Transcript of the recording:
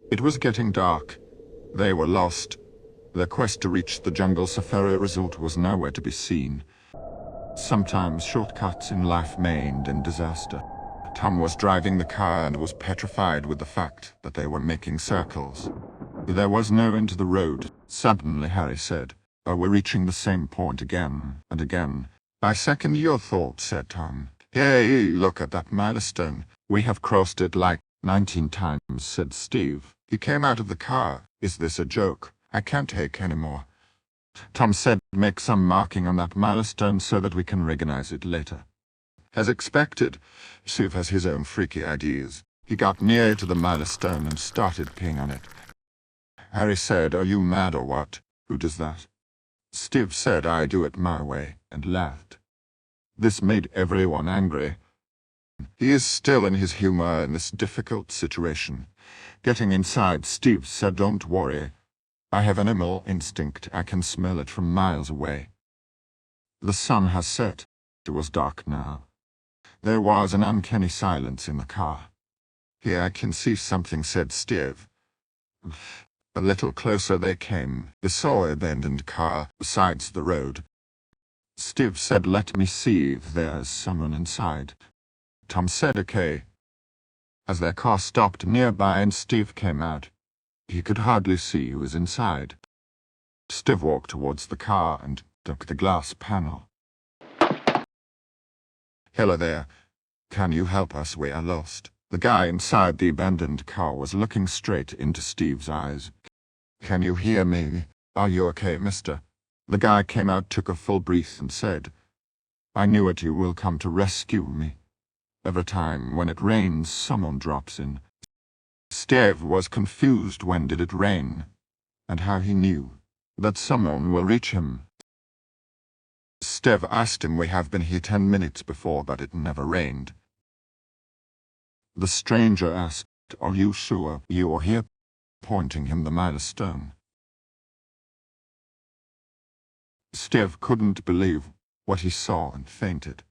It was getting dark. They were lost. Their quest to reach the jungle safari resort was nowhere to be seen. Sometimes shortcuts in life may end in disaster. Tom was driving the car and was petrified with the fact that they were making circles. There was no end to the road. Suddenly Harry said, "Oh, we're reaching the same point again and again." "I second your thought," said Tom. "Hey, look at that milestone. We have crossed it like 19 times," said Steve. He came out of the car. "Is this a joke? I can't take any more." Tom said, "Make some marking on that milestone so that we can recognize it later." As expected, Steve has his own freaky ideas. He got near to the milestone and started peeing on it. Harry said, "Are you mad or what? Who does that?" Steve said, "I do it my way," and laughed. This made everyone angry. He is still in his humor in this difficult situation. Getting inside, Steve said, "Don't worry. I have animal instinct. I can smell it from miles away." The sun has set. It was dark now. There was an uncanny silence in the car. "Here I can see something," said Steve. A little closer they came. They saw an abandoned car beside the road. Steve said, "Let me see if there's someone inside." Tom said, "Okay." As their car stopped nearby and Steve came out, he could hardly see who was inside. Steve walked towards the car and took the glass panel. "Hello there. Can you help us? We are lost." The guy inside the abandoned car was looking straight into Steve's eyes. "Can you hear me? Are you okay, mister?" The guy came out, took a full breath and said, "I knew it. You will come to rescue me. Every time when it rains, someone drops in." Steve was confused. When did it rain? And how he knew that someone will reach him. Steve asked him, "We have been here 10 minutes before, but it never rained." The stranger asked, "Are you sure you are here?" pointing him the milestone. Steve couldn't believe what he saw and fainted.